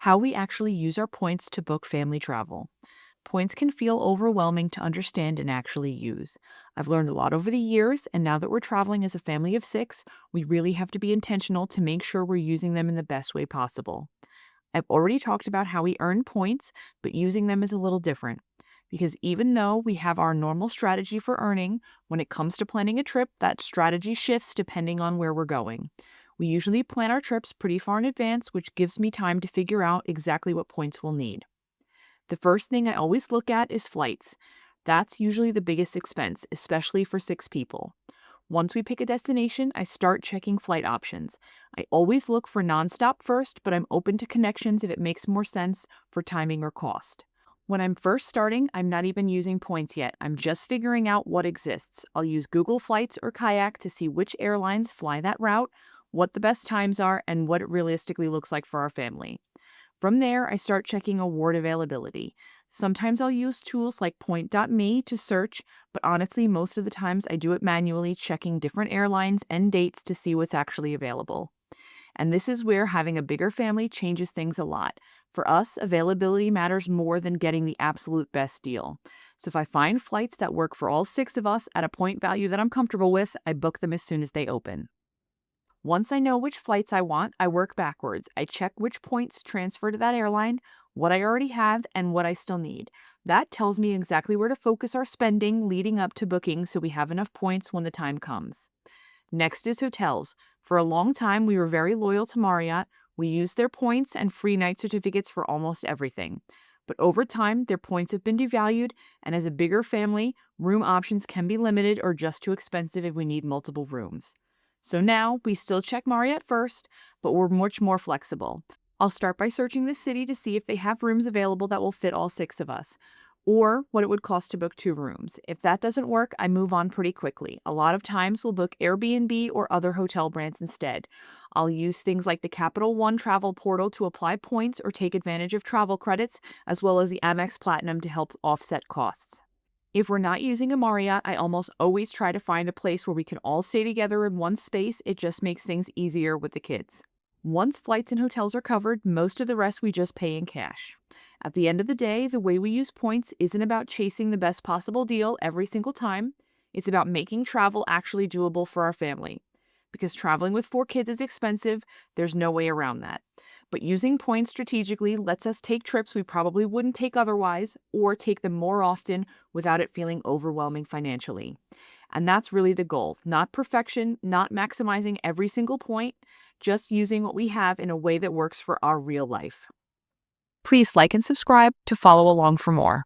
How we actually use our points to book family travel. Points can feel overwhelming to understand and actually use. I've learned a lot over the years, and now that we're traveling as a family of six, we really have to be intentional to make sure we're using them in the best way possible. I've already talked about how we earn points, but using them is a little different. Because even though we have our normal strategy for earning, when it comes to planning a trip, that strategy shifts depending on where we're going. We usually plan our trips pretty far in advance, which gives me time to figure out exactly what points we'll need. The first thing I always look at is flights. That's usually the biggest expense, especially for six people. Once we pick a destination, I start checking flight options. I always look for nonstop first, but I'm open to connections if it makes more sense for timing or cost. When I'm first starting, I'm not even using points yet. I'm just figuring out what exists. I'll use Google Flights or Kayak to see which airlines fly that route, what the best times are, and what it realistically looks like for our family. From there, I start checking award availability. Sometimes I'll use tools like point.me to search, but honestly, most of the times I do it manually, checking different airlines and dates to see what's actually available. And this is where having a bigger family changes things a lot. For us, availability matters more than getting the absolute best deal. So if I find flights that work for all six of us at a point value that I'm comfortable with, I book them as soon as they open. Once I know which flights I want, I work backwards. I check which points transfer to that airline, what I already have, and what I still need. That tells me exactly where to focus our spending leading up to booking so we have enough points when the time comes. Next is hotels. For a long time, we were very loyal to Marriott. We used their points and free night certificates for almost everything. But over time, their points have been devalued, and as a bigger family, room options can be limited or just too expensive if we need multiple rooms. So now we still check Marriott first, but we're much more flexible. I'll start by searching the city to see if they have rooms available that will fit all six of us, or what it would cost to book two rooms. If that doesn't work, I move on pretty quickly. A lot of times we'll book Airbnb or other hotel brands instead. I'll use things like the Capital One travel portal to apply points or take advantage of travel credits, as well as the Amex Platinum to help offset costs. If we're not using a Marriott, I almost always try to find a place where we can all stay together in one space. It just makes things easier with the kids. Once flights and hotels are covered, most of the rest we just pay in cash. At the end of the day, the way we use points isn't about chasing the best possible deal every single time. It's about making travel actually doable for our family. Because traveling with four kids is expensive, there's no way around that. But using points strategically lets us take trips we probably wouldn't take otherwise, or take them more often without it feeling overwhelming financially. And that's really the goal. Not perfection, not maximizing every single point, just using what we have in a way that works for our real life. Please like and subscribe to follow along for more.